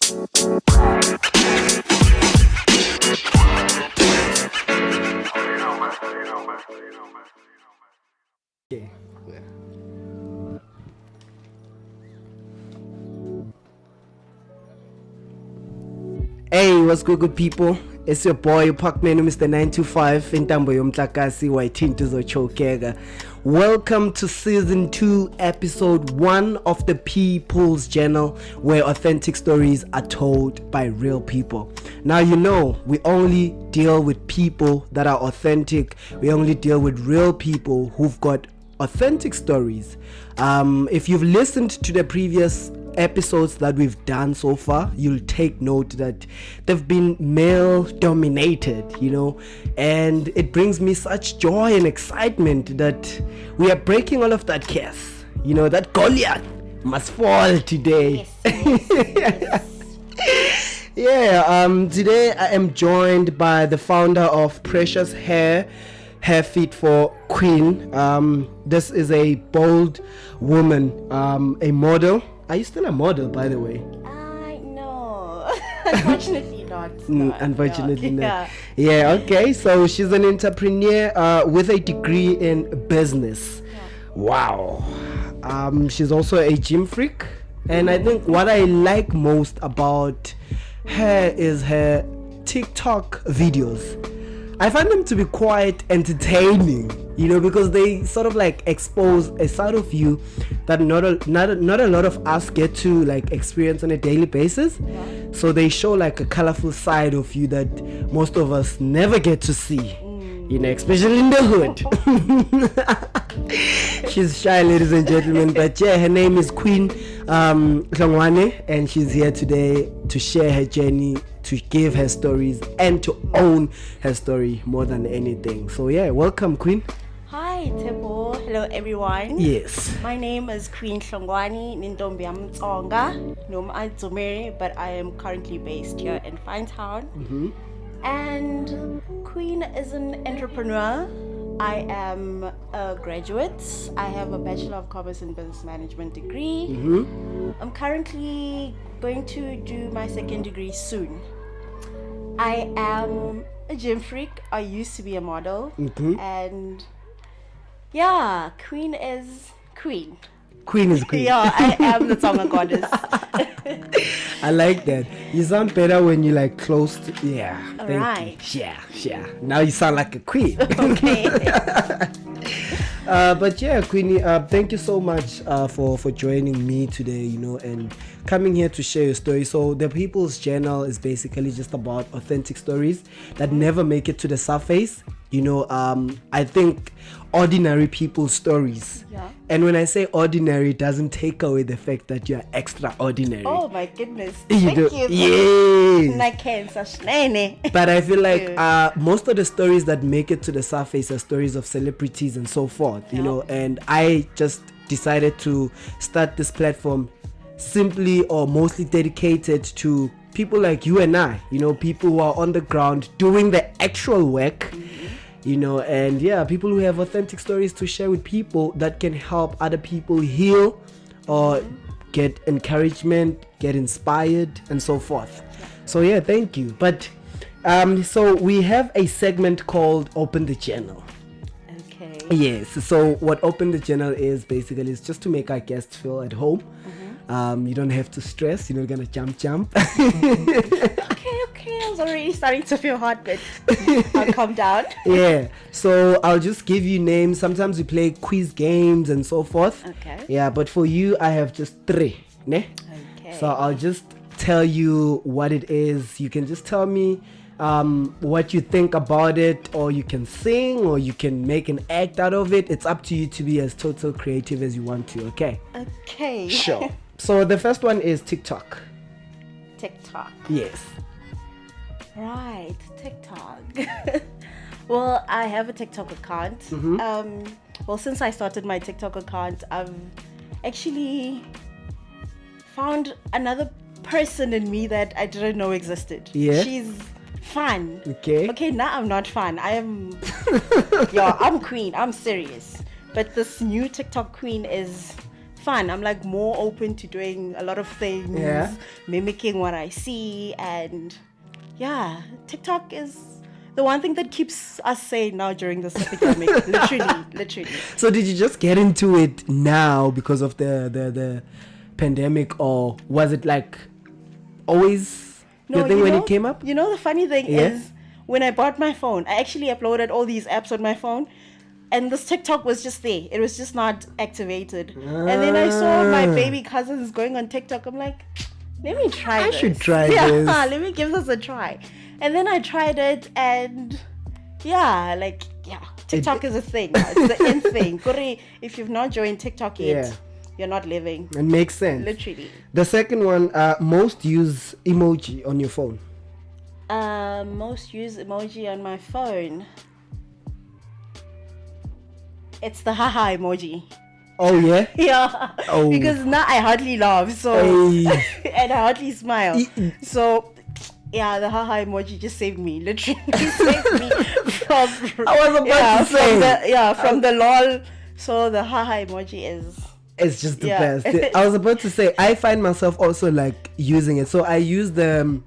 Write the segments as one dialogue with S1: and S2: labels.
S1: Okay. Hey, what's good people? It's your boy Parkman, Mr. 925 Intambo Yomtlakasi Waitinto Zochokega. Welcome to season 2, episode 1 of the People's Journal, where authentic stories are told by real people. Now, you know, we only deal with people that are authentic. We only deal with real people who've got authentic stories. If you've listened to the previous episodes that we've done so far, you'll take note that they've been male dominated, you know, and it brings me such joy and excitement that we are breaking all of that curse. You know, that Goliath must fall today. Today I am joined by the founder of Precious Hair Fit for Queen. This is a bold woman, a model. Are you still a model, by the way?
S2: No. Unfortunately not.
S1: Unfortunately not. Yeah, okay. So she's an entrepreneur with a degree in business.
S2: Yeah.
S1: Wow. She's also a gym freak. And I think what I like most about her is her TikTok videos. I find them to be quite entertaining, you know, because they sort of like expose a side of you that not a lot of us get to like experience on a daily basis.
S2: Yeah.
S1: So they show like a colorful side of you that most of us never get to see, you know, especially in the hood. She's shy, ladies and gentlemen, but yeah, her name is Queen Hlongwane, and she's here today to share her journey, to give her stories, and to own her story more than anything. So yeah, welcome, Queen.
S2: Hi, Tebo. Hello, everyone.
S1: Yes.
S2: My name is Queen Hlongwane Nintombi yam Tsonga. No, I'm Tsomere, but I am currently based here in Finetown.
S1: Mm-hmm.
S2: And Queen is an entrepreneur. I am a graduate. I have a Bachelor of Commerce and Business Management degree.
S1: Mm-hmm.
S2: I'm currently going to do my second degree soon. I am a gym freak. I used to be a model.
S1: Mm-hmm.
S2: And yeah, Queen is Queen.
S1: Queen is Queen.
S2: Yeah, I am the Tsonga Goddess.
S1: I like that. You sound better when you like close to, yeah.
S2: Alright.
S1: Yeah. Now you sound like a queen.
S2: Okay.
S1: But yeah, Queenie, thank you so much for joining me today, you know, and coming here to share your story. So the People's Journal is basically just about authentic stories that never make it to the surface. You know, I think ordinary people's stories.
S2: Yeah.
S1: And when I say ordinary, it doesn't take away the fact that you're extraordinary.
S2: Oh my goodness.
S1: You
S2: Thank
S1: do.
S2: you.
S1: Yes. But I feel like most of the stories that make it to the surface are stories of celebrities and so forth, you know, and I just decided to start this platform simply or mostly dedicated to people like you and I, you know, people who are on the ground doing the actual work. You know, and yeah, people who have authentic stories to share with people that can help other people heal or get encouragement, get inspired, and so forth. So yeah, thank you. But so we have a segment called Open the Journal.
S2: Okay.
S1: Yes. So what Open the Journal is basically is just to make our guests feel at home. You don't have to stress. You're not gonna jump.
S2: Okay. I was already starting to feel hot, but I'll calm down.
S1: Yeah. So I'll just give you names. Sometimes we play quiz games and so forth.
S2: Okay.
S1: Yeah, but for you, I have just 3. Ne?
S2: Okay.
S1: So I'll just tell you what it is. You can just tell me what you think about it, or you can sing, or you can make an act out of it. It's up to you to be as total creative as you want to. Okay.
S2: Okay.
S1: Sure. So the first one is TikTok.
S2: TikTok.
S1: Yes.
S2: Right, TikTok. Well, I have a TikTok account. Well, since I started my TikTok account, I've actually found another person in me that I didn't know existed.
S1: Yeah.
S2: She's fun.
S1: Okay,
S2: now I'm not fun. I am I'm Queen. I'm serious. But this new TikTok Queen is fun. I'm like more open to doing a lot of things,
S1: Yeah.
S2: mimicking what I see, and yeah, TikTok is the one thing that keeps us sane now during this epidemic. literally.
S1: So did you just get into it now because of the pandemic, or was it like always your thing when it came up?
S2: You know, the funny thing is, when I bought my phone, I actually uploaded all these apps on my phone, and this TikTok was just there. It was just not activated. And then I saw my baby cousins going on TikTok. I'm like, let me try
S1: I
S2: this.
S1: should try this.
S2: Let me give this a try. And then I tried it, and TikTok is a thing. It's the in thing. Kore, if you've not joined TikTok yet, you're not living.
S1: It makes sense.
S2: Literally.
S1: The second one, most use emoji on your phone.
S2: Most used emoji on my phone. It's the haha emoji.
S1: Oh yeah.
S2: Yeah.
S1: Oh.
S2: Because now I hardly laugh, so
S1: Hey.
S2: and I hardly smile. So yeah, the haha emoji just saved me. Literally saved me from.
S1: I was about to say.
S2: From the lol. So the haha emoji is.
S1: It's just the best. I was about to say, I find myself also like using it. So I use the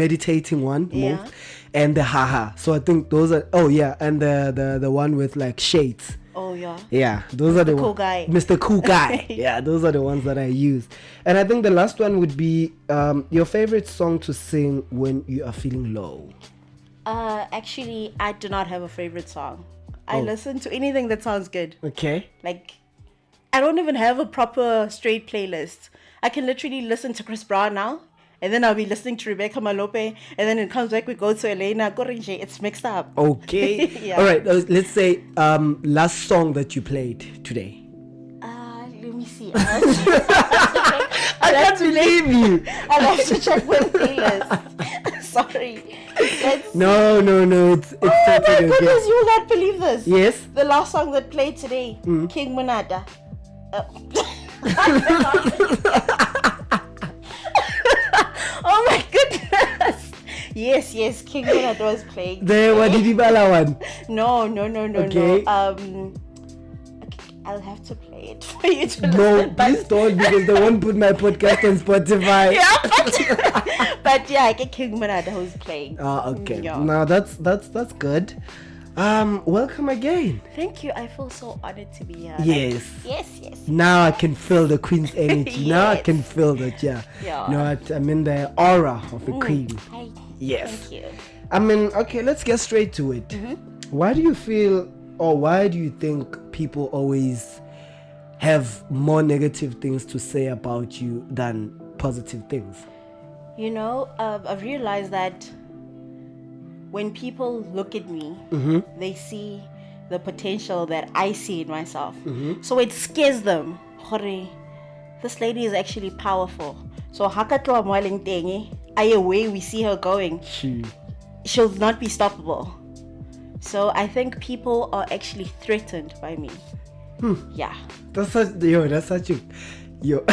S1: meditating one most, and the haha. So I think those are. Oh yeah, and the one with like shades.
S2: Oh yeah.
S1: Yeah, those are the
S2: cool guy.
S1: Mr. Cool Guy. Yeah, those are the ones that I use. And I think the last one would be your favorite song to sing when you are feeling low.
S2: Actually, I do not have a favorite song. I listen to anything that sounds good.
S1: Okay.
S2: Like, I don't even have a proper straight playlist. I can literally listen to Chris Brown now, and then I'll be listening to Rebecca Malope, and then it comes back, we go to Elena Korinje. It's mixed up.
S1: Okay.
S2: Yeah.
S1: All right. Let's say last song that you played today.
S2: Let me see.
S1: I can't believe you.
S2: I'll have to check my playlist. Sorry.
S1: No. It's
S2: Oh my
S1: totally
S2: goodness,
S1: okay.
S2: you will not believe this.
S1: Yes.
S2: The last song that played today, King Munada. Oh my goodness. Yes, King Munada was playing.
S1: The Wadidibala one.
S2: No.
S1: Okay.
S2: Okay, I'll have to play it for you to
S1: No,
S2: listen.
S1: please don't, because they won't put my podcast on Spotify.
S2: But yeah, I get King Munada who's playing.
S1: Okay.
S2: Yeah.
S1: Now that's good. Welcome again.
S2: Thank you. I feel so honored to be here.
S1: Yes.
S2: Yes.
S1: Now I can feel the queen's energy. Now I
S2: Yes.
S1: can feel that. Yeah.
S2: Yeah.
S1: You know what? I'm in the aura of a queen.
S2: Hi.
S1: Yes.
S2: Thank you.
S1: I mean, okay, let's get straight to it. Why do you feel, or why do you think people always have more negative things to say about you than positive things?
S2: You know, I've realized that when people look at me, they see the potential that I see in myself. So it scares them. Hore, this lady is actually powerful. So hakatwa mwaling tengi, away we see her going. She'll not be stoppable. So I think people are actually threatened by me. Yeah.
S1: That's such a you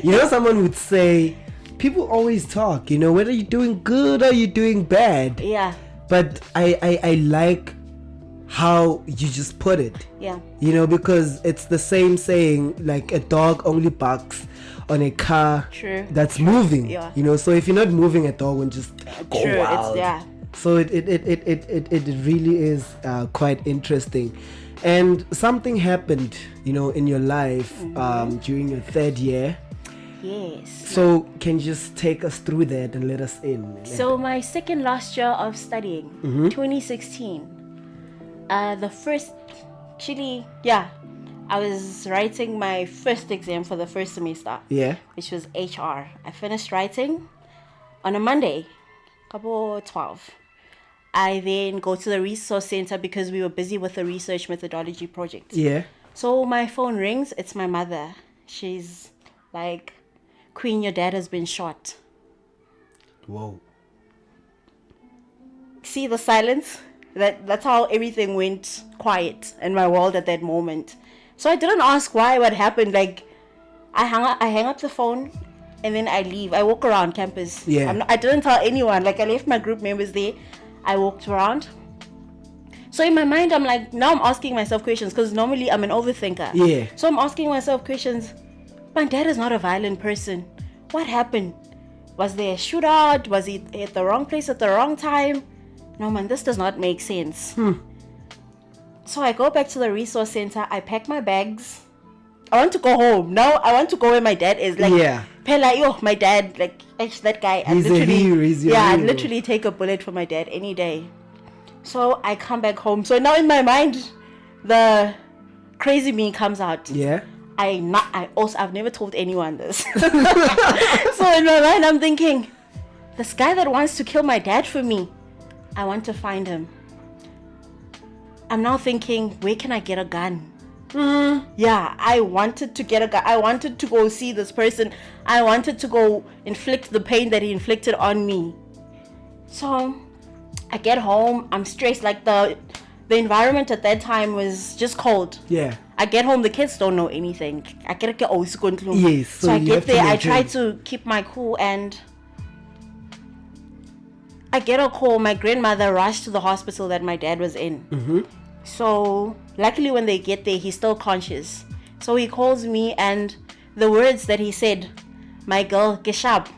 S1: know, someone would say, people always talk, you know, whether you're doing good or you're doing bad.
S2: Yeah.
S1: But I like how you just put it.
S2: Yeah.
S1: You know, because it's the same saying, like a dog only barks on a car that's moving.
S2: Yeah.
S1: You know, so if you're not moving, a dog will just go wild.
S2: It's,
S1: So it really is quite interesting. And something happened, you know, in your life during your third year.
S2: Yes.
S1: So can you just take us through that and let us in?
S2: So my second last year of studying, 2016, the first, I was writing my first exam for the first semester.
S1: Yeah.
S2: Which was HR. I finished writing on a Monday, couple 12. I then go to the resource center because we were busy with the research methodology project.
S1: Yeah.
S2: So my phone rings. It's my mother. She's like, Queen, your dad has been shot.
S1: Whoa.
S2: See the silence? That's how everything went quiet in my world at that moment. So I didn't ask why, what happened. Like, I hang up the phone and then I leave. I walk around campus.
S1: Yeah.
S2: I didn't tell anyone. Like, I left my group members there. I walked around. So in my mind, I'm like, now I'm asking myself questions because normally I'm an overthinker.
S1: Yeah.
S2: So I'm asking myself questions. My dad is not a violent person. What happened? Was there a shootout? Was he at the wrong place at the wrong time? No, man, this does not make sense. So I go back to the resource center. I pack my bags. I want to go home. Now I want to go where my dad is. Like,
S1: yeah.
S2: Pela, yo, my dad, like, that guy.
S1: He's a hero. He's your
S2: I'd
S1: hero.
S2: literally take a bullet for my dad any day. So I come back home. So now in my mind, the crazy me comes out.
S1: Yeah.
S2: I've never told anyone this. So in my mind, I'm thinking, this guy that wants to kill my dad for me, I want to find him. I'm now thinking, where can I get a gun? Yeah, I wanted to get a gun. I wanted to go see this person. I wanted to go inflict the pain that he inflicted on me. So I get home. I'm stressed. Like the environment at that time was just cold.
S1: Yeah.
S2: I get home, the kids don't know anything.
S1: Yes.
S2: So I get there, I try to keep my cool, and I get a call. My grandmother rushed to the hospital that my dad was in. So luckily when they get there, he's still conscious. So he calls me, and the words that he said, my girl, get sharp.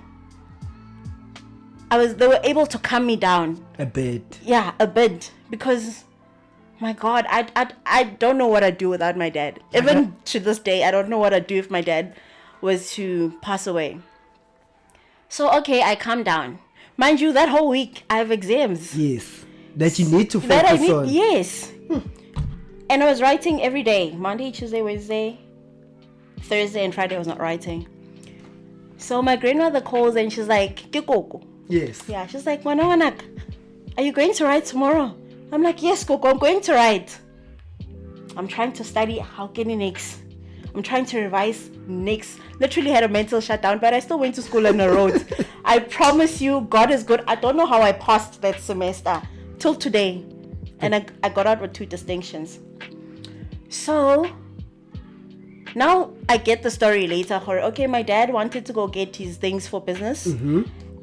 S2: They were able to calm me down.
S1: A bit.
S2: Yeah, a bit. Because my God, I don't know what I'd do without my dad. Even to this day, I don't know what I'd do if my dad was to pass away. So, okay, I calm down. Mind you, that whole week, I have exams.
S1: Yes. That you need to focus on.
S2: Yes. And I was writing every day. Monday, Tuesday, Wednesday, Thursday, and Friday I was not writing. So my grandmother calls and she's like, Kikoko.
S1: Yes.
S2: Yeah, she's like, Wanawanak, are you going to write tomorrow? I'm like, yes, Coco, I'm going to write. I'm trying to study how can I next. I'm trying to revise next. Literally had a mental shutdown, but I still went to school and I wrote. I promise you, God is good. I don't know how I passed that semester till today. And I got out with 2 distinctions. So now I get the story later. Okay, my dad wanted to go get his things for business.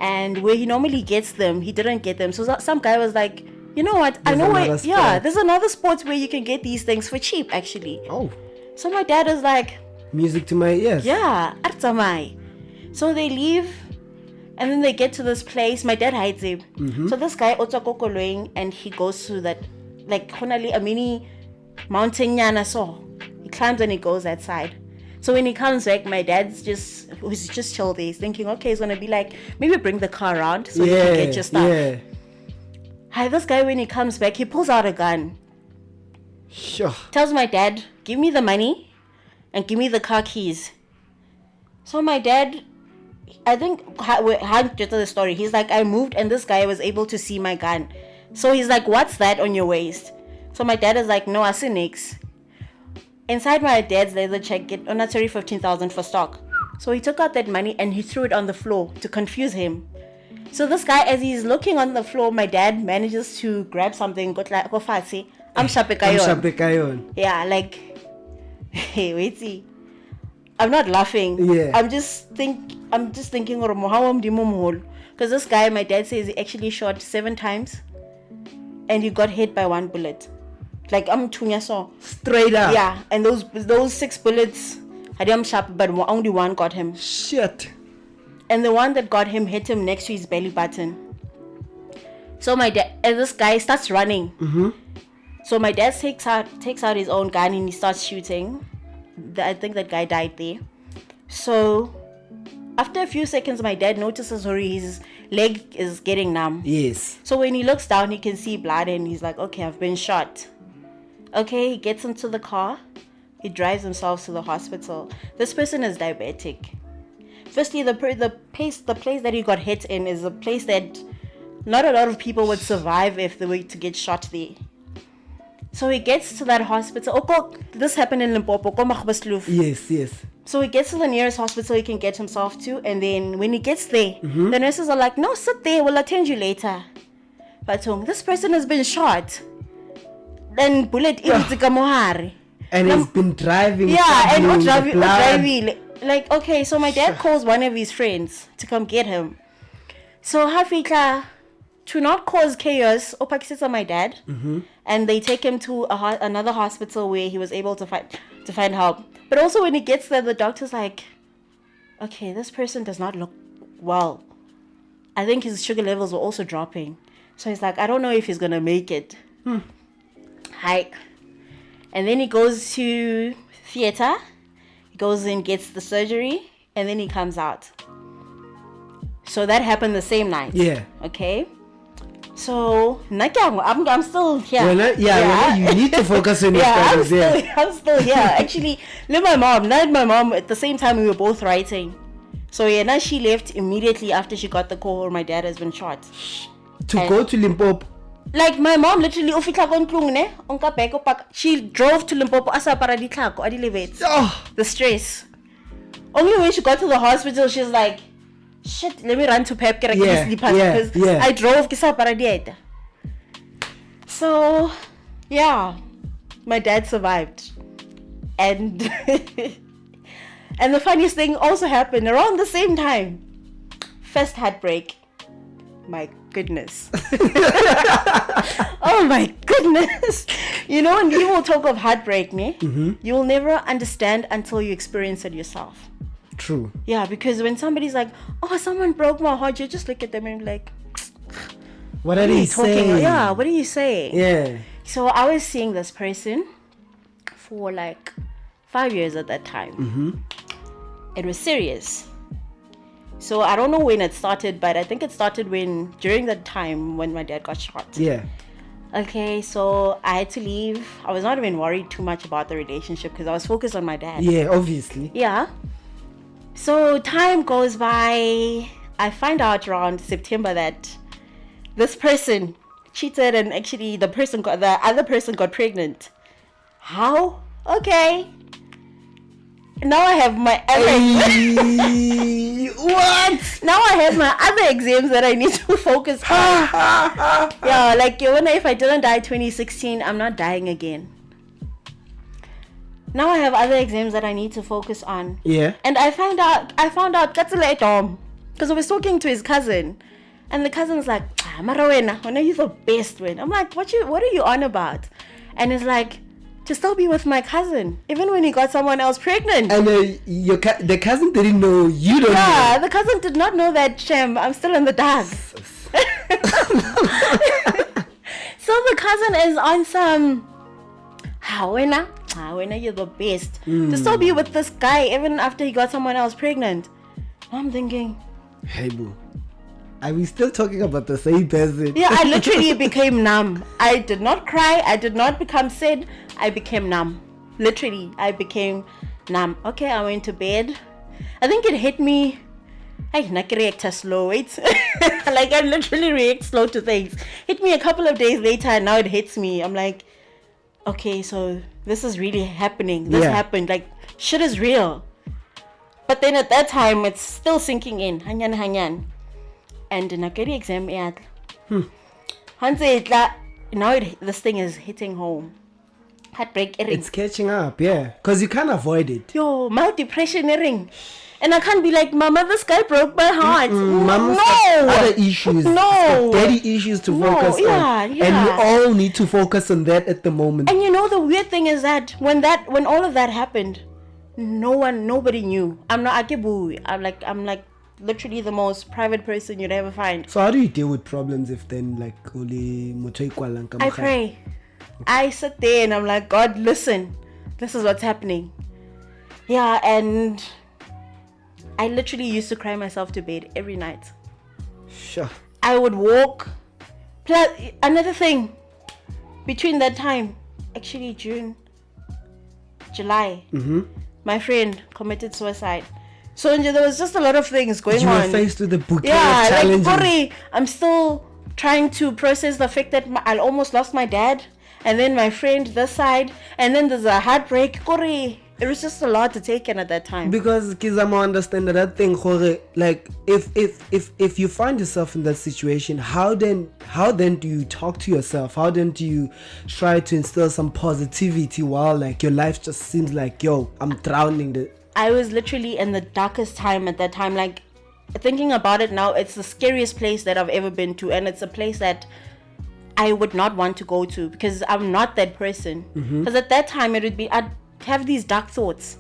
S2: And where he normally gets them, he didn't get them. So some guy was like, you know what? I know where. Yeah, there's another spot where you can get these things for cheap, actually.
S1: Oh.
S2: So my dad is like,
S1: music to my ears.
S2: Yeah, artamai. So they leave, and then they get to this place. My dad hides him. So this guy Otsakokoloing, and he goes to that, like, honali a mini mountain yana. So he climbs and he goes that side. So when he comes back, my dad's just chilled there. He's thinking, okay, he's gonna be like, maybe bring the car around so you can get your stuff.
S1: Yeah.
S2: Hi, this guy, when he comes back, he pulls out a gun.
S1: Sure.
S2: Tells my dad, give me the money and give me the car keys. So my dad, I think, had to the story. He's like, I moved and this guy was able to see my gun. So he's like, what's that on your waist? So my dad is like, no, I see nix. Inside my dad's leather check, get on 15,000 for stock. So he took out that money and he threw it on the floor to confuse him. So this guy, as he's looking on the floor, my dad manages to grab something. Go fast, I'm shapekayon. Yeah, like, hey, wait, see. I'm not laughing.
S1: Yeah.
S2: I'm just thinking, because this guy, my dad says, he actually shot 7 times, and he got hit by 1 bullet. Like, I'm tunya so
S1: straight up.
S2: Yeah, and those 6 bullets, I didn't sharp, but only 1 got him.
S1: Shit.
S2: And the one that got him hit him next to his belly button. So my dad, and this guy starts running. So my dad takes out his own gun and he starts shooting. I think that guy died there. So after a few seconds, my dad notices his leg is getting numb.
S1: Yes.
S2: So when he looks down, he can see blood and he's like, okay, I've been shot. Okay, he gets into the car. He drives himself to the hospital. This person is diabetic. Firstly, the place that he got hit in is a place that not a lot of people would survive if they were to get shot there. So he gets to that hospital. Oh, this happened in Limpopo.
S1: Yes.
S2: So he gets to the nearest hospital he can get himself to, and then when he gets there, the nurses are like, no, sit there, we'll attend you later. But this person has been shot. Then bullet
S1: and he's been driving.
S2: Yeah, and driving. Like, okay, so my dad calls one of his friends to come get him. So Hafika, to not cause chaos, opakisisa my dad, and they take him to another hospital where he was able to find help. But also when he gets there, the doctor's like, okay, this person does not look well. I think his sugar levels were also dropping. So he's like, I don't know if he's gonna make it. Hi. And then he goes to theater. He goes in, gets the surgery, and then he comes out. So that happened the same night.
S1: Yeah.
S2: Okay. So I'm still here.
S1: You need to focus on your studies.
S2: I'm still here. Actually, my mom at the same time we were both writing. So now she left immediately after she got the call my dad has been shot.
S1: Go to Limpopo.
S2: Like my mom literally she drove to Limpopo the stress. Only when she got to the hospital she's like, shit, let me run to Pep because I drove So my dad survived. And and the funniest thing also happened around the same time. First heartbreak. My goodness. Oh my goodness. When people talk of heartbreak, you will never understand until you experience it yourself.
S1: True.
S2: Yeah, because when somebody's like, oh, someone broke my heart, you just look at them and be like,
S1: what are you saying?
S2: Yeah, what are you saying?
S1: Yeah.
S2: So I was seeing this person for like 5 years at that time. It was serious. So I don't know when it started, but I think it started during that time when my dad got shot.
S1: Yeah.
S2: Okay, so I had to leave. I was not even worried too much about the relationship because I was focused on my dad.
S1: Yeah, obviously.
S2: Yeah. So time goes by. I find out around September that this person cheated and actually the other person got pregnant. How? Okay. Now I have my
S1: what?
S2: Now I have my other exams that I need to focus on. Yeah, like if I didn't die 2016, I'm not dying again. Now I have other exams that I need to focus on.
S1: Yeah.
S2: And I found out that's late because I was talking to his cousin, and the cousin's like, Marawena, when are you the best when? I'm like, what are you on about? And he's like, to still be with my cousin, even when he got someone else pregnant.
S1: And the cousin didn't know, you don't know.
S2: Yeah, the cousin did not know that, Shem, I'm still in the dark. So the cousin is on some, when you're the best. To still be with this guy, even after he got someone else pregnant. I'm thinking,
S1: hey boo, are we still talking about the same person?
S2: Yeah, I literally became numb. I did not cry. I did not become sad. I became numb. Literally, I became numb. Okay, I went to bed. I think it hit me. I react slow. Wait. Like I literally react slow to things. Hit me a couple of days later and now it hits me. I'm like, okay, so this is really happening. This happened. Like, shit is real. But then at that time, it's still sinking in. Hanyan. And in a career exam, now this thing is hitting home. Heartbreak.
S1: It's catching up, yeah. Because you can't avoid it.
S2: Yo, my depression ring. And I can't be like, Mama, this guy broke my heart.
S1: Mama's got other issues.
S2: No.
S1: Daddy issues to focus on. And we all need to focus on that at the moment.
S2: And the weird thing is that when all of that happened, nobody knew. I'm like literally the most private person you'd ever find.
S1: So how do you deal with problems if then like I
S2: pray. Okay. I sit there and I'm like, God, listen, this is what's happening. Yeah, and I literally used to cry myself to bed every night.
S1: Sure.
S2: I would walk. Plus, another thing, between that time, actually June, July, my friend committed suicide. So there was just a lot of things going on.
S1: You were faced with a bouquet of challenges.
S2: Like, I'm still trying to process the fact that I almost lost my dad, and then my friend this side, and then there's a heartbreak. It was just a lot to take in at that time.
S1: Because Kizama understand that thing, like if you find yourself in that situation, how then do you talk to yourself? How then do you try to instill some positivity while like your life just seems like, yo, I'm drowning?
S2: I was literally in the darkest time at that time. Like thinking about it now, it's the scariest place that I've ever been to, and it's a place that I would not want to go to because I'm not that person. Because at that time I'd have these dark thoughts,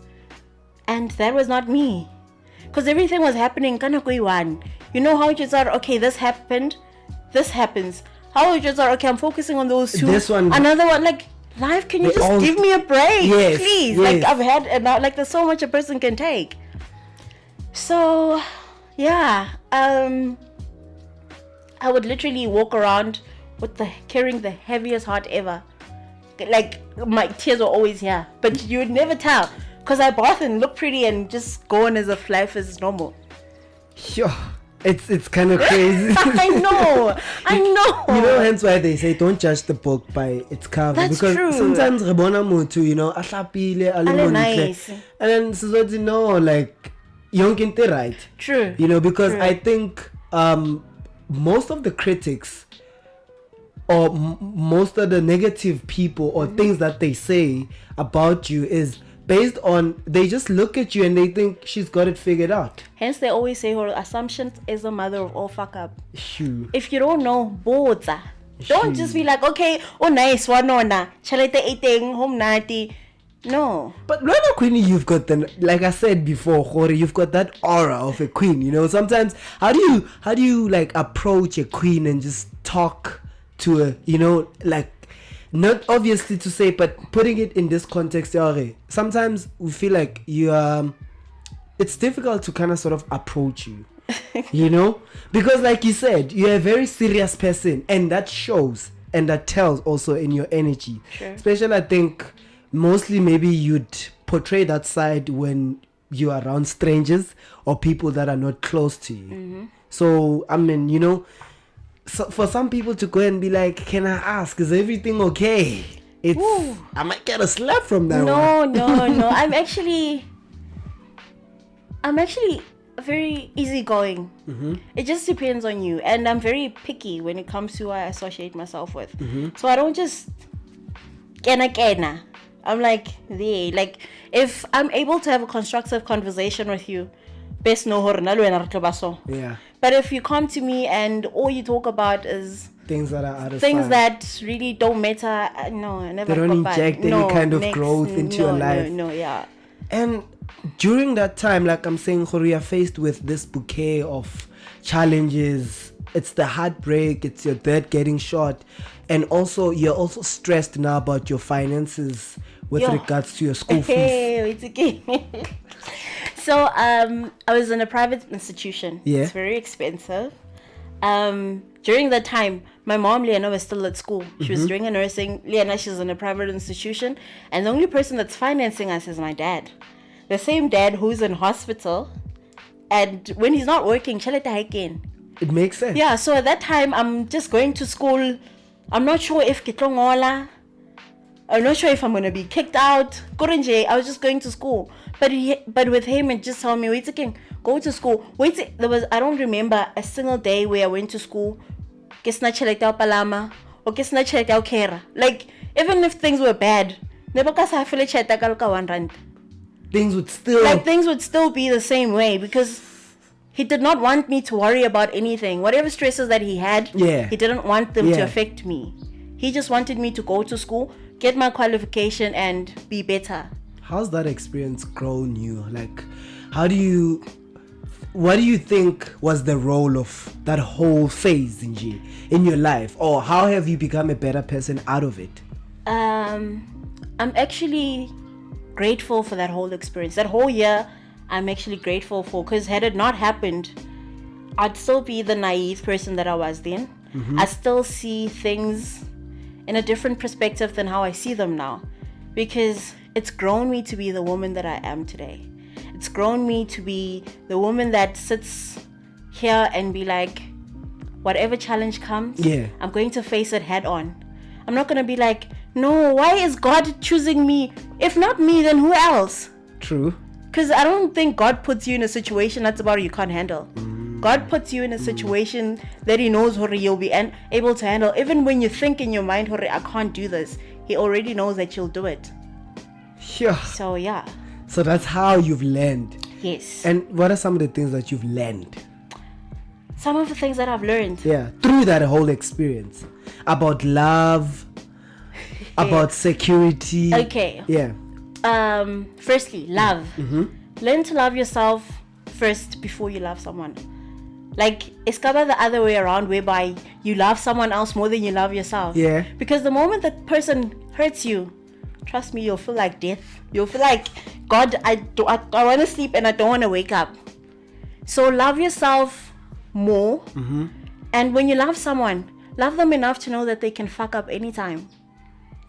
S2: and that was not me. Because everything was happening kana kuiwan. You know how you just are, okay, this happened, this happens. How you just are, okay, I'm focusing on those two.
S1: This one,
S2: another one, like, life, can you just give me a break?
S1: Yes,
S2: please.
S1: yes.
S2: Like, I've had enough, like, there's so much a person can take. So, yeah, I would literally walk around with carrying the heaviest heart ever. Like, my tears were always here, but you would never tell because I bath and look pretty and just go on as if life is normal.
S1: Sure. It's kind of crazy.
S2: I know.
S1: You know, hence why they say don't judge the book by its cover.
S2: That's
S1: because
S2: true.
S1: sometimes Rebona Mutu, you know, ahlapile,
S2: nice.
S1: And then so you know, like, yonkinte right.
S2: True.
S1: You know, because
S2: True.
S1: I think most of the critics or most of the negative people or things that they say about you is based on, they just look at you and they think she's got it figured out.
S2: Hence they always say her assumptions is the mother of all fuck up.
S1: Shoo.
S2: If you don't know, boza. Don't just be like, okay, oh nice, wanona, chalete eating, home nati. No.
S1: But Lwana Queenie, you've got like I said before, Khore, you've got that aura of a queen, you know. Sometimes how do you like approach a queen and just talk to her, you know, like, not obviously to say, but putting it in this context, sometimes we feel like it's difficult to kind of sort of approach you, you know, because like you said, you're a very serious person, and that shows and that tells also in your energy.
S2: Sure.
S1: Especially, I think, mostly maybe you'd portray that side when you're around strangers or people that are not close to you. So, I mean, you know, so for some people to go and be like, can I ask, is everything okay? I might get a slap from that one.
S2: No. I'm actually very easygoing. It just depends on you, and I'm very picky when it comes to who I associate myself with. So I don't just kena. I'm like, if I'm able to have a constructive conversation with you, best no hornalo.
S1: Yeah.
S2: But if you come to me and all you talk about is
S1: things that are out of
S2: things
S1: fun,
S2: that really don't matter, no, I never.
S1: they don't inject any kind of growth into your life.
S2: No, yeah.
S1: And during that time, like I'm saying, you are faced with this bouquet of challenges. It's the heartbreak, it's your dad getting shot, and also you're also stressed now about your finances with regards to your school fees.
S2: It's okay. So I was in a private institution.
S1: Yeah.
S2: It's very expensive. During that time, my mom, Liana, was still at school. She was doing her nursing. Liana, she's in a private institution. And the only person that's financing us is my dad. The same dad who's in hospital. And when he's not working,
S1: It makes sense.
S2: yeah, so at that time, I'm just going to school. I'm not sure if Kitlongola. I'm not sure if I'm going to be kicked out. I was just going to school. But with him, it just told me, wait a second, go to school. I don't remember a single day where I went to school. Like, even if things were bad,
S1: Things would
S2: still be the same way, because he did not want me to worry about anything. Whatever stresses that he had, he didn't want them to affect me. He just wanted me to go to school, get my qualification, and be better.
S1: How's that experience grown you? Like, what do you think was the role of that whole phase in your life? Or how have you become a better person out of it?
S2: I'm actually grateful for that whole experience. That whole year, I'm actually grateful for, because had it not happened, I'd still be the naive person that I was then. I still see things in a different perspective than how I see them now, because it's grown me to be the woman that I am today. It's grown me to be the woman that sits here and be like, whatever challenge comes, I'm going to face it head on. I'm not going to be like, no, why is God choosing me? If not me, then who else?
S1: True.
S2: Because I don't think God puts you in a situation that's about you can't handle. God puts you in a situation that he knows you'll be able to handle. Even when you think in your mind, I can't do this, he already knows that you'll do it.
S1: Yeah.
S2: So yeah.
S1: So that's how you've learned.
S2: Yes.
S1: And what are some of the things that you've learned?
S2: some of the things that I've learned.
S1: Yeah, through that whole experience about love, about security.
S2: Okay.
S1: Yeah.
S2: Firstly, love. Learn to love yourself first before you love someone. Like, it's covered the other way around, whereby you love someone else more than you love yourself.
S1: Yeah.
S2: Because the moment that person hurts you, trust me, you'll feel like death. You'll feel like, God, I want to sleep and I don't want to wake up. So love yourself more. And when you love someone, love them enough to know that they can fuck up anytime.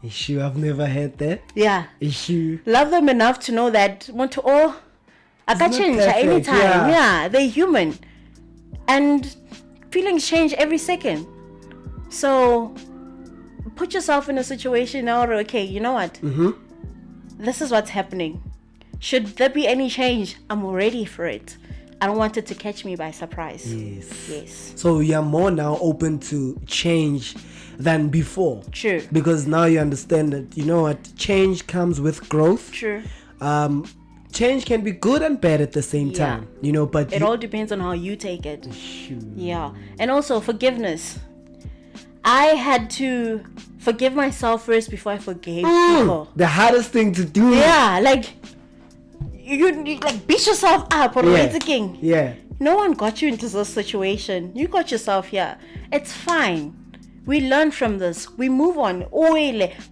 S1: Issue, I've never heard that.
S2: Yeah.
S1: Issue.
S2: Love them enough to know that I can
S1: not
S2: change
S1: perfect,
S2: at any time.
S1: yeah.
S2: Yeah, they're human. And feelings change every second. So put yourself in a situation now, okay, you know what? This is what's happening. Should there be any change, I'm ready for it. I don't want it to catch me by surprise. Yes.
S1: So you're more now open to change than before.
S2: True.
S1: Because now you understand that, you know what, change comes with growth.
S2: True.
S1: Change can be good and bad at the same time, you know, but
S2: it all depends on how you take it. Yeah. And also forgiveness. I had to forgive myself first before I forgave people.
S1: The hardest thing to do.
S2: Yeah, like you like beat yourself up or king.
S1: Yeah.
S2: No one got you into this situation. You got yourself here. It's fine. We learn from this. We move on.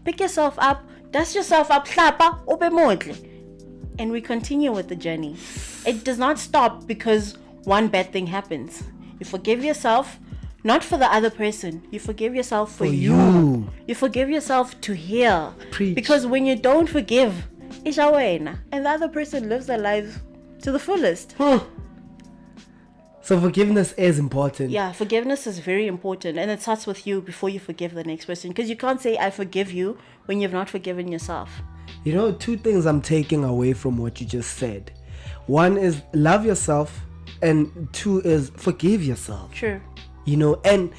S2: Pick yourself up, dust yourself up, and we continue with the journey. It does not stop because one bad thing happens. You forgive yourself, not for the other person. You forgive yourself for you. You forgive yourself to heal.
S1: Preach.
S2: Because when you don't forgive, it's and the other person lives their life to the fullest.
S1: So forgiveness is important.
S2: Yeah, forgiveness is very important, and it starts with you before you forgive the next person, because you can't say I forgive you when you've not forgiven yourself.
S1: You know, two things I'm taking away from what you just said. One is love yourself, and two is forgive yourself.
S2: True.
S1: You know, and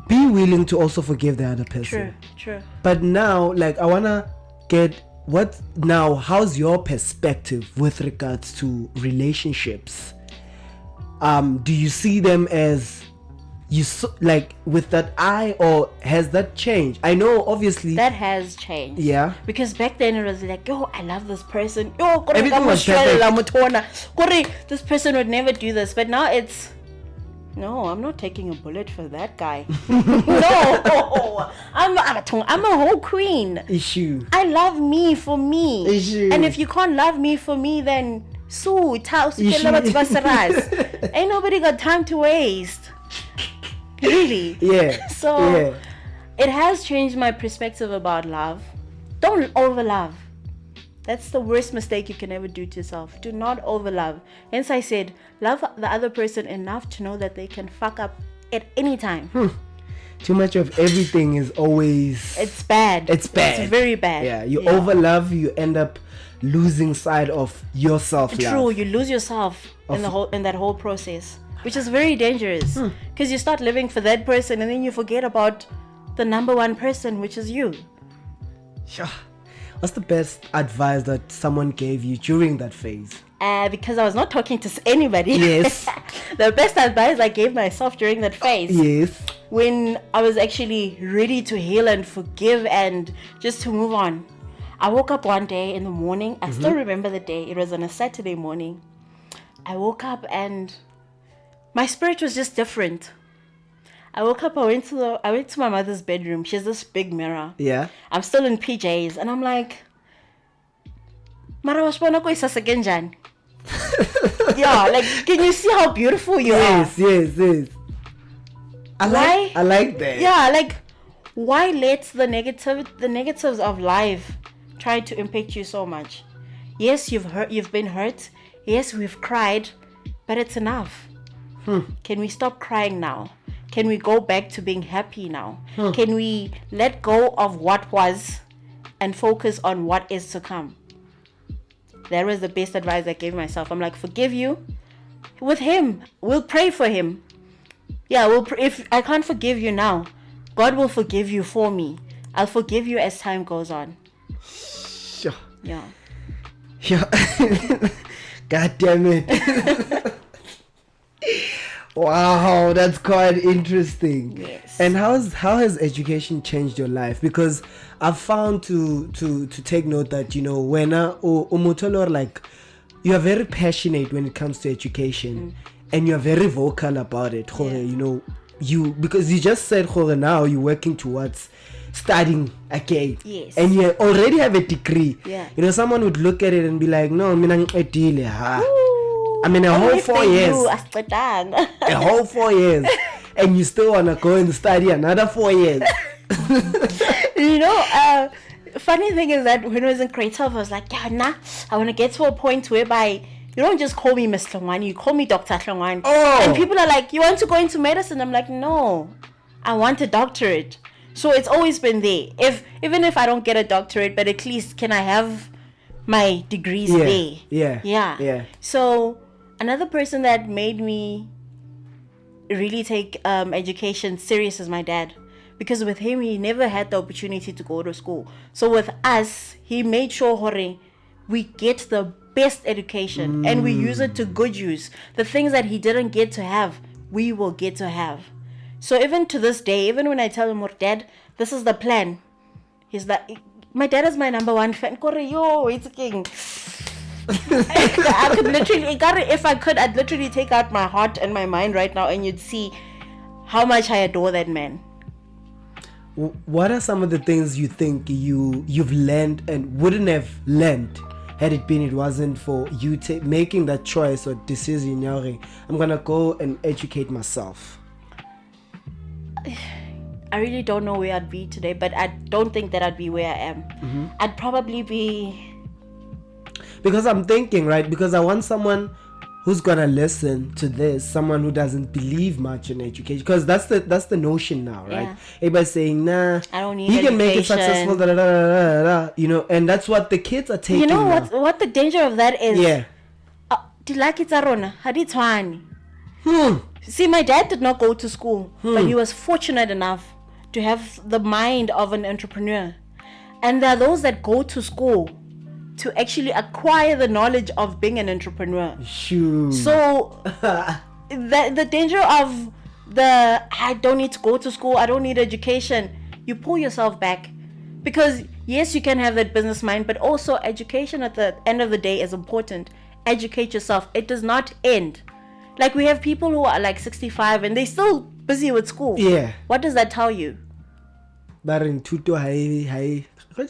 S1: be willing to also forgive the other person.
S2: True.
S1: But now, like, I wanna get how's your perspective with regards to relationships? Do you see them as like with that eye, or has that changed? I know obviously
S2: that has changed.
S1: Yeah.
S2: Because back then it was like, yo, I love this person. Yo,
S1: everything was
S2: this person would never do this. But now it's, no, I'm not taking a bullet for that guy. No, I'm a whole queen.
S1: Issue.
S2: I love me for me.
S1: Issue.
S2: And if you can't love me for me, then ain't nobody got time to waste. Really.
S1: Yeah.
S2: So it has changed my perspective about love. Don't overlove. That's the worst mistake you can ever do to yourself. Do not overlove. Hence I said, love the other person enough to know that they can fuck up at any time.
S1: Too much of everything is always...
S2: It's bad.
S1: It's bad.
S2: It's very bad.
S1: Yeah, you overlove, you end up losing sight of yourself.
S2: True, you lose yourself in that whole process, which is very dangerous, because you start living for that person and then you forget about the number one person, which is you.
S1: Sure. What's the best advice that someone gave you during that phase?
S2: Because I was not talking to anybody.
S1: Yes.
S2: The best advice I gave myself during that phase.
S1: Yes.
S2: When I was actually ready to heal and forgive and just to move on. I woke up one day in the morning. I still remember the day. It was on a Saturday morning. I woke up and my spirit was just different. I woke up, I went to my mother's bedroom. She has this big mirror.
S1: Yeah.
S2: I'm still in PJs and I'm like, Mara wasibona kuyisasa kenjani? Yeah, like, can you see how beautiful you are?
S1: Yes. I like that.
S2: Yeah, like, why let the negatives of life try to impact you so much? Yes, you've been hurt. Yes, we've cried, but it's enough. Can we stop crying now? Can we go back to being happy now? Can we let go of what was and focus on what is to come? That was the best advice I gave myself. I'm like, forgive you with him. We'll pray for him. Yeah, if I can't forgive you now, God will forgive you for me. I'll forgive you as time goes on.
S1: Sure.
S2: Yeah.
S1: God damn it. Wow, that's quite interesting.
S2: Yes.
S1: And how has education changed your life? Because I've found to take note that, you know, when umutolo, like, you are very passionate when it comes to education, and you are very vocal about it.
S2: Yeah.
S1: You know, because you just said now you're working towards studying again.
S2: Yes.
S1: And you already have a degree.
S2: Yeah.
S1: You know, someone would look at it and be like, no, mina ngiqedile, ha.
S2: Ooh,
S1: I mean, a whole 4 years.
S2: asicedanga.
S1: A whole 4 years. And you still want to go and study another 4 years.
S2: You know, funny thing is that when I was in grade 12, I was like, yeah, nah, I want to get to a point whereby you don't just call me Miss Hlongwane, you call me Dr. Hlongwane.
S1: Oh.
S2: And people are like, you want to go into medicine? I'm like, no, I want a doctorate. So it's always been there. Even if I don't get a doctorate, but at least can I have my degrees there?
S1: Yeah.
S2: So another person that made me really take education serious is my dad. Because with him, he never had the opportunity to go to school. So with us, he made sure we get the best education and we use it to good use. The things that he didn't get to have, we will get to have. So even to this day, even when I tell him, Dad, this is the plan, he's like, my dad is my number one fan. Yo, it's king. I could literally, if I could, I'd literally take out my heart and my mind right now and you'd see how much I adore that man.
S1: What are some of the things you think you've learned and wouldn't have learned had it wasn't for you making that choice or decision? I'm gonna go and educate myself.
S2: I really don't know where I'd be today, but I don't think that I'd be where I am. I'd probably be,
S1: because I'm thinking, right, because I want someone who's gonna listen to this, someone who doesn't believe much in education, because that's the notion now, right?
S2: Yeah.
S1: Everybody's saying, nah,
S2: I don't need
S1: he can make it
S2: education.
S1: successful, you know, and that's what the kids are taking.
S2: you know
S1: now.
S2: what the danger of that is?
S1: Yeah.
S2: See, my dad did not go to school, but he was fortunate enough to have the mind of an entrepreneur. And there are those that go to school to actually acquire the knowledge of being an entrepreneur.
S1: Shoot.
S2: So the danger of I don't need to go to school, I don't need education, you pull yourself back. Because yes, you can have that business mind, but also education at the end of the day is important. Educate yourself. It does not end. Like, we have people who are like 65 and they're still busy with school.
S1: Yeah.
S2: What does that tell you?
S1: But in Tuto,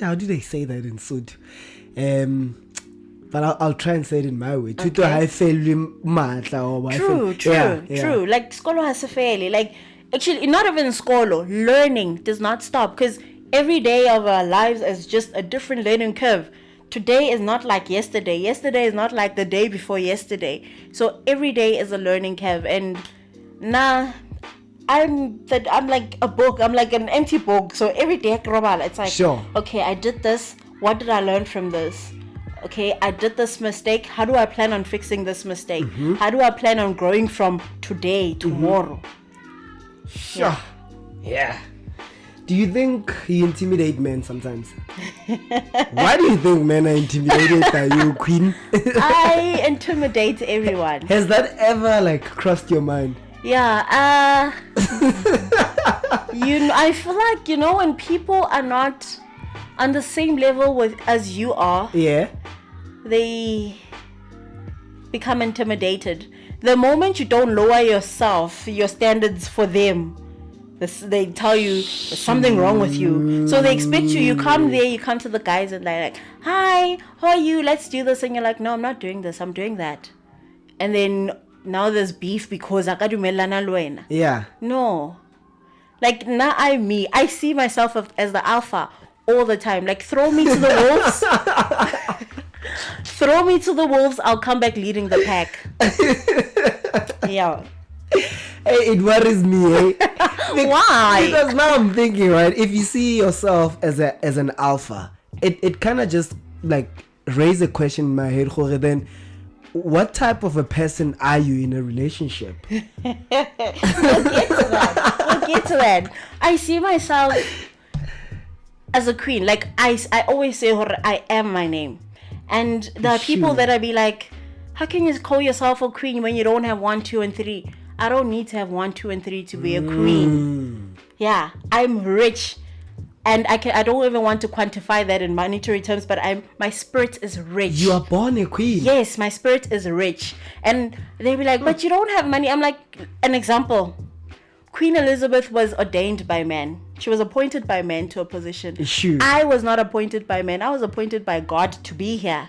S1: how do they say that in Sud? But I'll try and say it in my way. Tuto hai failure matla or
S2: True. Like, skolo has a failure. Like, actually, not even skolo. Learning does not stop, because every day of our lives is just a different learning curve. Today is not like yesterday. Yesterday is not like the day before yesterday. So every day is a learning curve. And now I'm like a book. I'm like an empty book. So every day it's like,
S1: sure.
S2: Okay, I did this. What did I learn from this? Okay, I did this mistake. How do I plan on fixing this mistake? How do I plan on growing from today, tomorrow?
S1: Sure. Yeah. Do you think you intimidate men sometimes? Why do you think men are intimidated by you, Queen?
S2: I intimidate everyone.
S1: Has that ever like crossed your mind?
S2: Yeah. I feel like, when people are not on the same level as you are,
S1: yeah,
S2: they become intimidated. The moment you don't lower your standards for them, they tell you there's something wrong with you. So they expect you come to the guys and they're like, hi, how are you? Let's do this. And you're like, no, I'm not doing this. I'm doing that. And then now there's beef because
S1: yeah.
S2: No. Like, now I see myself as the alpha all the time. Like, throw me to the wolves. Throw me to the wolves. I'll come back leading the pack. Yeah.
S1: Hey, it worries me, eh?
S2: Why?
S1: Because now I'm thinking, right, if you see yourself as an alpha, it kind of just like raise a question in my head, then what type of a person are you in a relationship?
S2: We'll get to that. I see myself as a queen. Like, I always say, I am my name. And there are people that I be like, how can you call yourself a queen when you don't have 1, 2, and 3? I don't need to have 1, 2, and 3 to be a queen. Yeah, I'm rich. And I don't even want to quantify that in monetary terms, but my spirit is rich.
S1: You are born a queen.
S2: Yes, my spirit is rich. And they be like, but you don't have money. I'm like, an example. Queen Elizabeth was ordained by man. She was appointed by man to a position.
S1: Sure.
S2: I was not appointed by man. I was appointed by God to be here.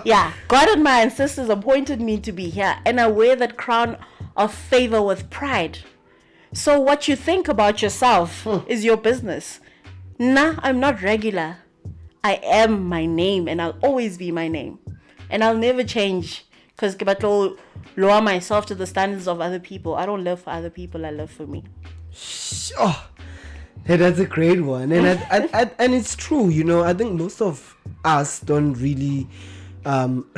S2: Yeah, God and my ancestors appointed me to be here. And I wear that crown of favor with pride. So what you think about yourself is your business. Nah, I'm not regular. I am my name, and I'll always be my name. And I'll never change. Because I lower myself to the standards of other people. I don't live for other people, I live for me.
S1: Oh, hey, that's a great one. And and it's true, you know. I think most of us don't really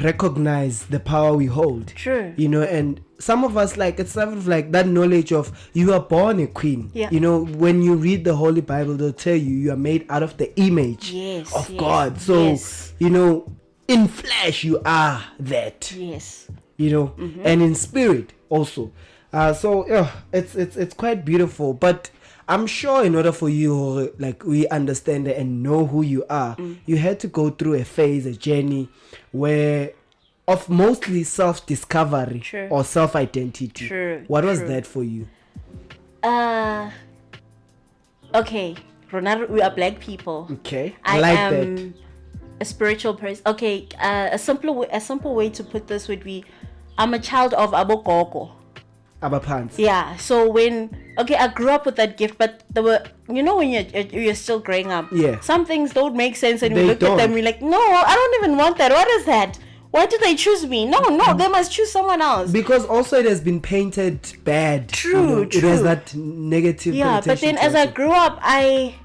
S1: recognize the power we hold.
S2: True.
S1: You know, and some of us, like, it's sort of like that knowledge of you are born a queen.
S2: Yeah.
S1: You know, when you read the Holy Bible, they'll tell you are made out of the image of God. So, you know, in flesh, you are that.
S2: Yes.
S1: You know, and in spirit also. So, yeah, it's quite beautiful. But I'm sure in order for you, like, we understand it and know who you are, you had to go through a phase, a journey where of mostly self-discovery or self-identity. What was that for you?
S2: Okay, Ronaldo, we are black people.
S1: Okay,
S2: I
S1: like
S2: am
S1: that.
S2: A spiritual person. Okay, a simple way to put this would be, I'm a child of Abokoko.
S1: Abapants.
S2: Yeah. So I grew up with that gift, but there were, you know, when you're still growing up, some things don't make sense, and we look at them, we're like, no, I don't even want that. What is that? Why did they choose me? No, they must choose someone else.
S1: Because also it has been painted bad.
S2: True.
S1: It has that negative.
S2: Yeah, but then as I grew up, I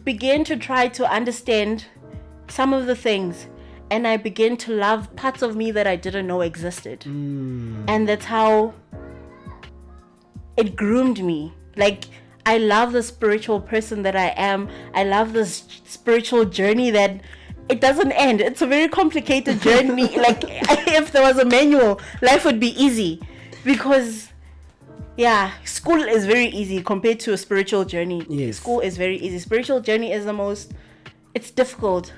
S2: began to try to understand some of the things, and I began to love parts of me that I didn't know existed. And that's how it groomed me. Like, I love the spiritual person that I am. I love this spiritual journey that it doesn't end. It's a very complicated journey. Like, if there was a manual, life would be easy. Because, school is very easy compared to a spiritual journey.
S1: Yes.
S2: School is very easy. Spiritual journey is it's difficult.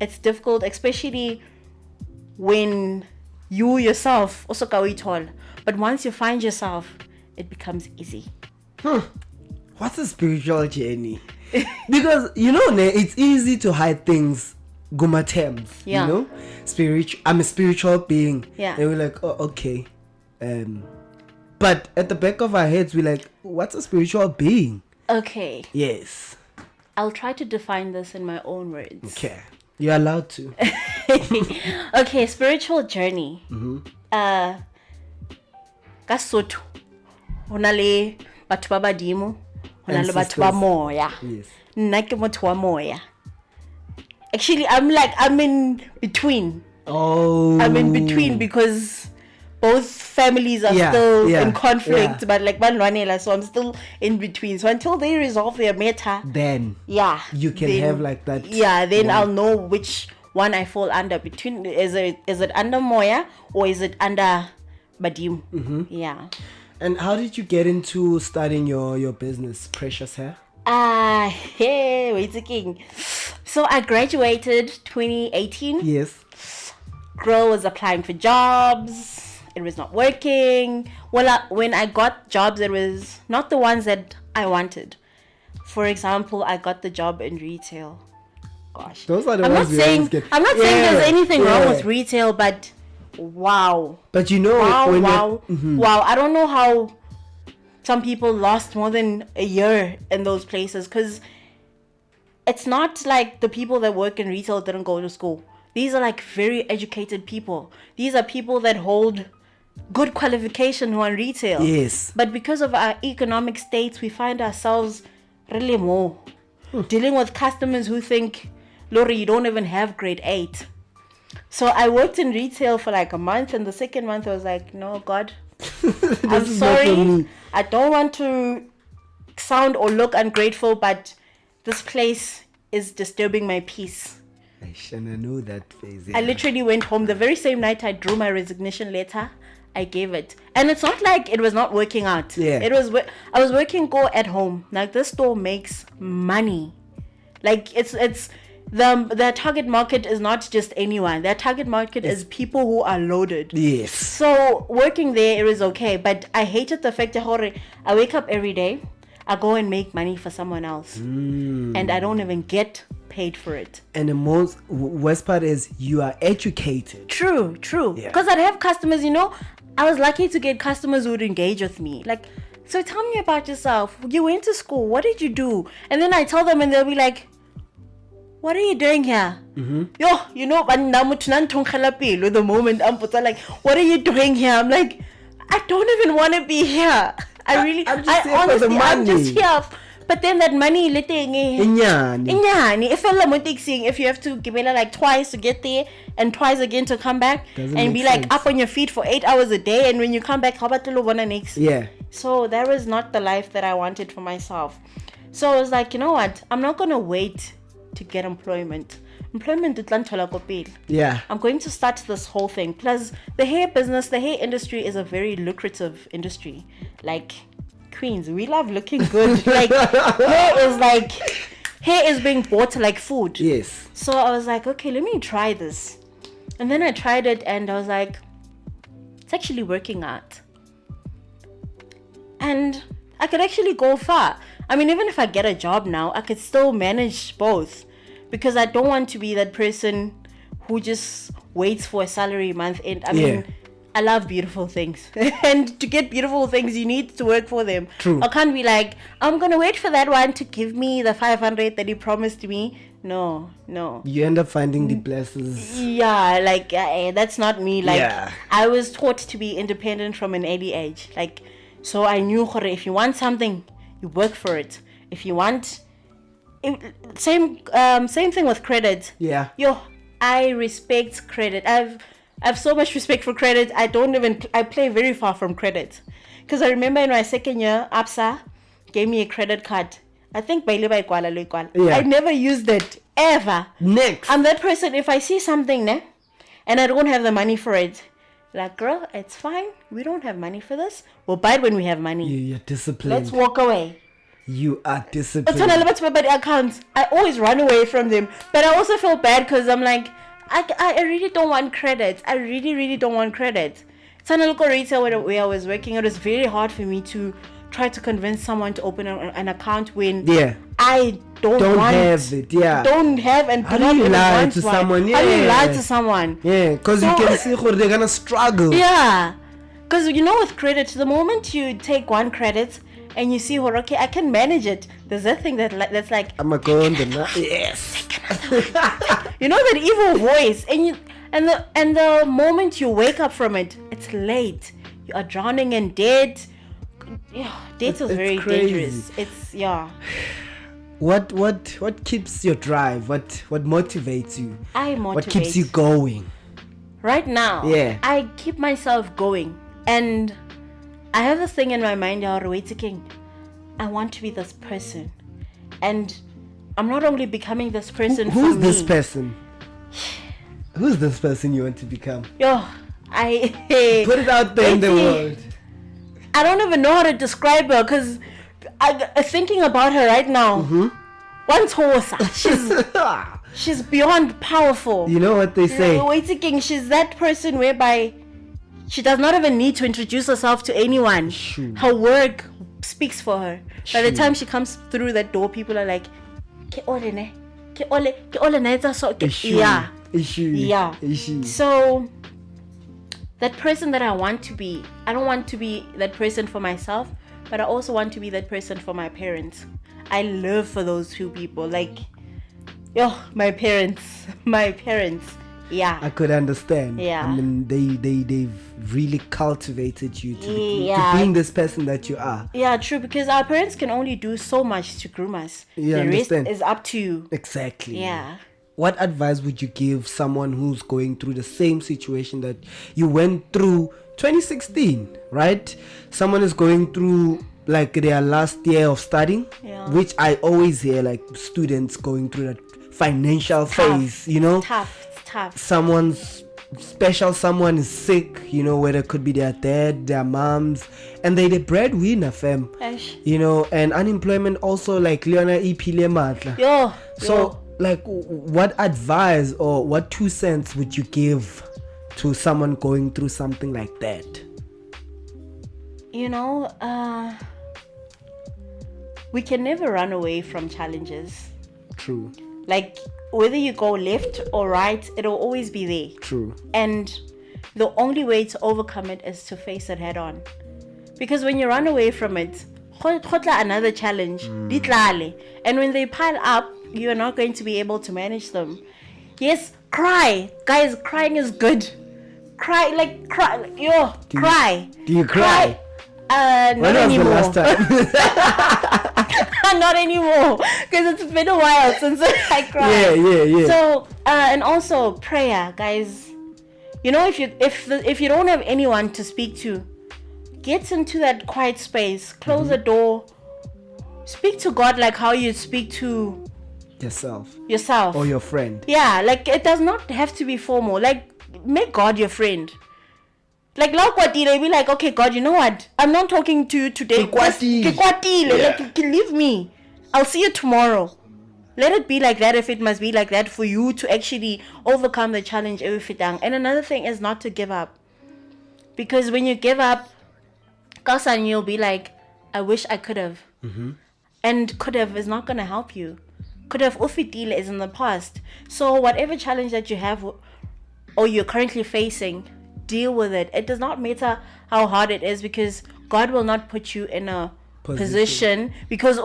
S2: It's difficult, especially when you yourself also go. But once you find yourself, it becomes easy.
S1: What's a spiritual journey? Because, you know, it's easy to hide things. Guma terms, you know, I'm a spiritual being, and we're like, oh, okay, but at the back of our heads, we're like, what's a spiritual being?
S2: Okay.
S1: Yes.
S2: I'll try to define this in my own words.
S1: Okay, you're allowed to.
S2: Okay, spiritual journey. Kasotho, hona le batho ba badimo, hona le batho ba moya.
S1: Yes.
S2: Nna ke motho wa moya. Actually, I'm in between.
S1: Oh.
S2: I'm in between because both families are still in conflict, but like Hlongwane, so I'm still in between. So until they resolve their matter,
S1: then you can have like that.
S2: Yeah, then I'll know which one I fall under. Between is it under Moya or is it under Badim? Yeah.
S1: And how did you get into studying your business, Precious Hair?
S2: Hey, wait a king. So I graduated 2018.
S1: Yes.
S2: Girl was applying for jobs. It was not working. Well, when I got jobs, it was not the ones that I wanted. For example, I got the job in retail. Gosh.
S1: Those are the
S2: I'm not
S1: ones
S2: saying there's anything wrong with retail, but wow.
S1: But you know,
S2: wow. I don't know how some people lost more than a year in those places, because it's not like the people that work in retail didn't go to school. These are like very educated people. These are people that hold good qualification who are in retail.
S1: Yes.
S2: But because of our economic states, we find ourselves really more dealing with customers who think, Lori, you don't even have grade 8. So I worked in retail for like a month, and the second month I was like, no, God, I'm sorry. I don't want to sound or look ungrateful, but this place is disturbing my peace.
S1: I know that phase.
S2: I literally went home the very same night I drew my resignation letter. I gave it. And it's not like it was not working out.
S1: Yeah.
S2: I was working go at home. Like, this store makes money. Like, it's the target market is not just anyone. Their target market is people who are loaded.
S1: Yes.
S2: So working there, it was okay. But I hated the fact that I wake up every day, I go and make money for someone else, and I don't even get paid for it.
S1: And the most worst part is you are educated.
S2: True.
S1: Yeah.
S2: Because I'd have customers, I was lucky to get customers who would engage with me. Like, so tell me about yourself. You went to school. What did you do? And then I tell them, and they'll be like, what are you doing here? Yo, the moment I'm like, what are you doing here? I'm like, I don't even want to be here. I'm just here. But then that money, if you have to give it like twice to get there and twice again to come back, and be like up on your feet for 8 hours a day, and when you come back, how about the next?
S1: Yeah.
S2: So that was not the life that I wanted for myself. So I was like, you know what? I'm not gonna wait to get employment.
S1: Yeah.
S2: I'm going to start this whole thing. Plus, the hair industry is a very lucrative industry. Like, queens, we love looking good. Like, hair is being bought like food.
S1: Yes.
S2: So I was like, okay, let me try this. And then I tried it, and I was like, it's actually working out. And I could actually go far. I mean, even if I get a job now, I could still manage both, because I don't want to be that person who just waits for a salary month end. I mean, I love beautiful things. And to get beautiful things, you need to work for them.
S1: True.
S2: I can't be like, I'm going to wait for that one to give me the 500 that he promised me. No.
S1: You end up finding the blessings.
S2: Yeah, like, that's not me. Like,
S1: Yeah.
S2: I was taught to be independent from an early age. Like, so I knew, if you want something, you work for it. If you want... Same thing with credit.
S1: Yeah.
S2: I respect credit. I have so much respect for credit. I play very far from credit, because I remember in my second year, ABSA gave me a credit card. I think I never used it ever.
S1: Next,
S2: I'm that person. If I see something and I don't have the money for it, like, girl, it's fine. We don't have money for this. We'll buy it when we have money.
S1: You're disciplined.
S2: Let's walk away.
S1: You are disciplined.
S2: Accounts. I always run away from them, but I also feel bad because I'm like, I really don't want credit. I really don't want credit. It's an local retail where I was working. It was very hard for me to try to convince someone to open an account when I don't
S1: have it. Yeah.
S2: Don't have and
S1: how do you lie to someone? Yeah.
S2: How do you lie to someone?
S1: Yeah, because you can see how they're gonna struggle.
S2: Yeah, because with credit, the moment you take one credit and you see, okay, I can manage it. There's that thing that's like,
S1: I'm a go on the yes.
S2: That evil voice, and the moment you wake up from it, it's late. You are drowning in debt. Yeah, debt is very dangerous. It's
S1: What keeps your drive? What motivates you? What keeps you going?
S2: Right now, I keep myself going, and I have this thing in my mind, I want to be this person. And I'm not only becoming this person
S1: who's
S2: for
S1: this
S2: me.
S1: person? Who's this person you want to become?
S2: I
S1: put it out there in the world.
S2: I don't even know how to describe her, because I'm thinking about her right now. She's beyond powerful.
S1: You know what they say?
S2: She's that person whereby she does not even need to introduce herself to anyone.
S1: Shoo.
S2: Her work speaks for her. By the time she comes through that door, people are like, yeah. So that person that I want to be, I don't want to be that person for myself, but I also want to be that person for my parents. I live for those two people. Like, my parents. Yeah.
S1: I could understand.
S2: Yeah.
S1: I mean, they've really cultivated you to being this person that you are.
S2: Yeah, true, because our parents can only do so much to groom us.
S1: Yeah,
S2: the rest is up to you.
S1: Exactly.
S2: Yeah.
S1: What advice would you give someone who's going through the same situation that you went through 2016, right? Someone is going through like their last year of studying, which I always hear, like students going through that financial phase,
S2: Tough.
S1: Someone's special someone is sick, you know, whether it could be their dad, their moms, and they the breadwinner, fam.
S2: Ash.
S1: You know, and unemployment also, like Leona ipile matla. So like, what advice or what 2 cents would you give to someone going through something like that?
S2: You know, we can never run away from challenges.
S1: True.
S2: Like, whether you go left or right, it'll always be there.
S1: True.
S2: And the only way to overcome it is to face it head on. Because when you run away from it, another challenge, and when they pile up, you're not going to be able to manage them. Yes, cry. Guys, crying is good. Cry. Cry.
S1: Do you cry?
S2: Not anymore.
S1: The last time?
S2: Not anymore, because it's been a while since I cried.
S1: Yeah.
S2: So and also prayer, guys. You know, if you don't have anyone to speak to, get into that quiet space, close the door, speak to God like how you speak to
S1: yourself
S2: or
S1: your friend.
S2: Yeah, like, it does not have to be formal. Like, make God your friend. Like, be like, okay, God, you know what? I'm not talking to you today. Like, leave me. I'll see you tomorrow. Let it be like that if it must be like that for you to actually overcome the challenge. And another thing is not to give up. Because when you give up, Kasan, you'll be like, I wish I could have. And could have is not going to help you. Could have ufitile is in the past. So whatever challenge that you have or you're currently facing, deal with it. It does not matter how hard it is, because God will not put you in a position because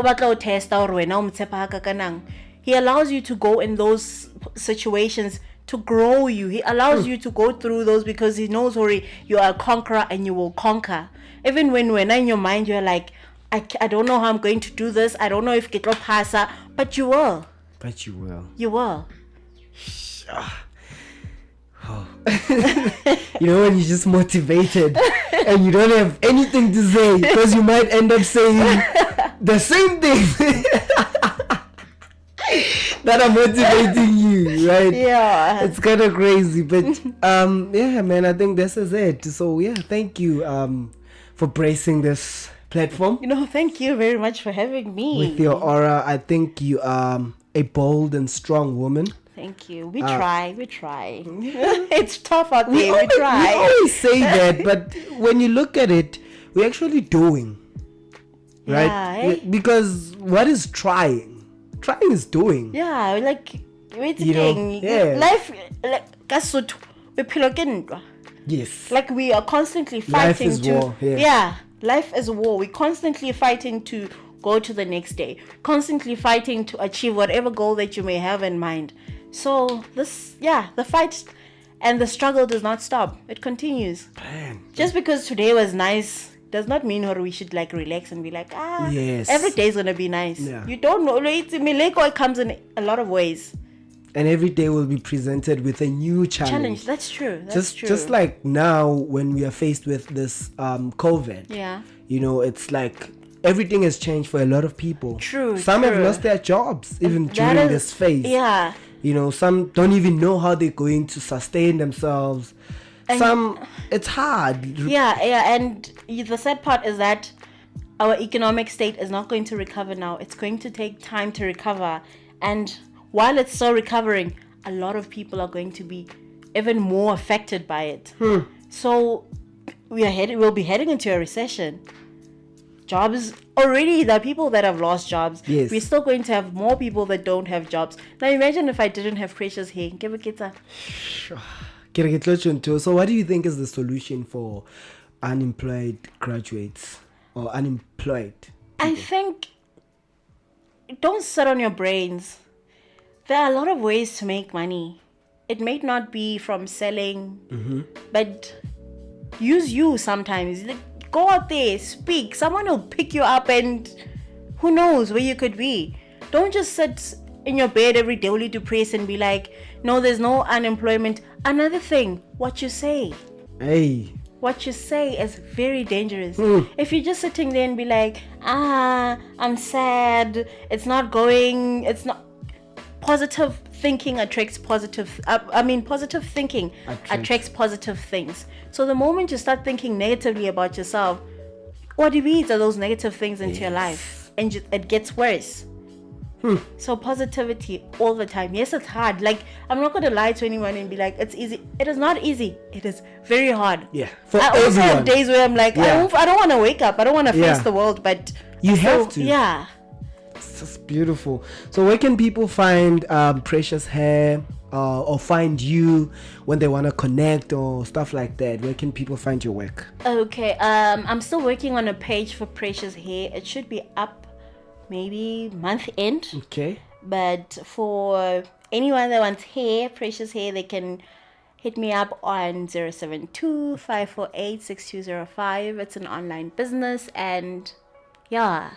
S2: He allows you to go in those situations to grow you. He allows you to go through those because He knows you are a conqueror and you will conquer. Even when in your mind you're like, I don't know how I'm going to do this. I don't know if it will pass, but you will. You will.
S1: Oh. You know, when you're just motivated and you don't have anything to say, because you might end up saying the same thing that are motivating you, right?
S2: Yeah,
S1: it's kind of crazy, but yeah, man, I think this is it. So yeah, thank you for bracing this platform.
S2: You know, thank you very much for having me.
S1: With your aura, I think you are a bold and strong woman.
S2: Thank you. We try. It's tough out there. We try.
S1: We always say that, but when you look at it, we're actually doing, right?
S2: Yeah,
S1: because what is trying? Trying is doing.
S2: Yeah, like,
S1: life, yes.
S2: Like, we are constantly fighting
S1: life is war.
S2: Life is war. We're constantly fighting to go to the next day, constantly fighting to achieve whatever goal that you may have in mind. So the fight and the struggle does not stop. It continues.
S1: Man.
S2: Just because today was nice does not mean we should like relax and be like,
S1: yes,
S2: every day is gonna be nice.
S1: Yeah.
S2: You don't know. It comes in a lot of ways.
S1: And every day will be presented with a new challenge.
S2: That's true.
S1: Just like now when we are faced with this COVID.
S2: Yeah.
S1: You know, it's like everything has changed for a lot of people.
S2: True.
S1: Some have lost their jobs even during this phase.
S2: Yeah.
S1: You know, some don't even know how they're going to sustain themselves. And it's hard.
S2: Yeah. And the sad part is that our economic state is not going to recover now. It's going to take time to recover. And while it's still recovering, a lot of people are going to be even more affected by it. So we'll be heading into a recession. Jobs already, there are people that have lost jobs.
S1: Yes.
S2: We're still going to have more people that don't have jobs. Now imagine if I didn't have precious hair.
S1: So what do you think is the solution for unemployed graduates or unemployed people?
S2: I think don't sit on your brains. There are a lot of ways to make money. It may not be from selling, but use you sometimes. Go out there, speak. Someone will pick you up and who knows where you could be. Don't just sit in your bed every day only depressed and be like, no, there's no unemployment. Another thing, what you say.
S1: Hey.
S2: What you say is very dangerous. If you're just sitting there and be like, I'm sad, it's not going, it's not. positive thinking attracts positive. Positive thinking attracts positive things. So the moment you start thinking negatively about yourself, what it means are those negative things into your life, and it gets worse. So positivity all the time. Yes, it's hard. Like, I'm not going to lie to anyone and be like, it's easy. It is not easy. It is very hard.
S1: Yeah.
S2: I also have days where I'm like, I don't want to wake up. I don't want to face the world, but
S1: you have to.
S2: Yeah.
S1: It's just beautiful. So where can people find Precious Hair or find you when they want to connect or stuff like that? Where can people find your work?
S2: Okay. I'm still working on a page for Precious Hair. It should be up maybe month end.
S1: Okay.
S2: But for anyone that wants hair, Precious Hair, they can hit me up on 072-548-6205. It's an online business, and yeah,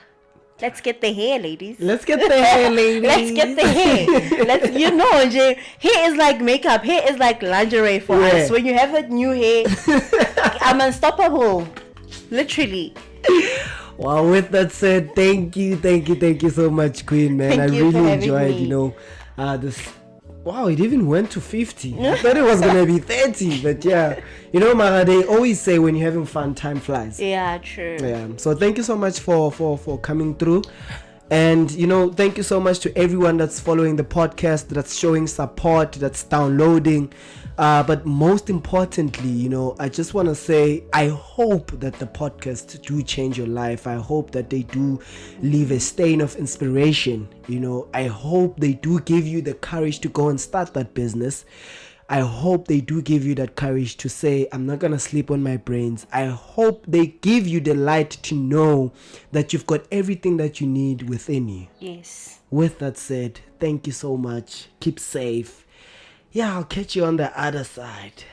S2: let's get the hair, ladies.
S1: Let's get the hair, ladies.
S2: Let's get the hair. Jay, hair is like makeup. Hair is like lingerie for us. When you have that new hair, I'm unstoppable. Literally.
S1: Well, with that said, thank you so much, Queen, man. I really enjoyed, this. Wow, it even went to 50. I thought it was gonna be 30, but yeah, Mara, they always say when you're having fun, time flies.
S2: Yeah, true.
S1: Yeah. So thank you so much for coming through, and thank you so much to everyone that's following the podcast, that's showing support, that's downloading. But most importantly, I just want to say, I hope that the podcasts do change your life. I hope that they do leave a stain of inspiration. I hope they do give you the courage to go and start that business. I hope they do give you that courage to say, I'm not going to sleep on my brains. I hope they give you the light to know that you've got everything that you need within you.
S2: Yes.
S1: With that said, thank you so much. Keep safe. Yeah, I'll catch you on the other side.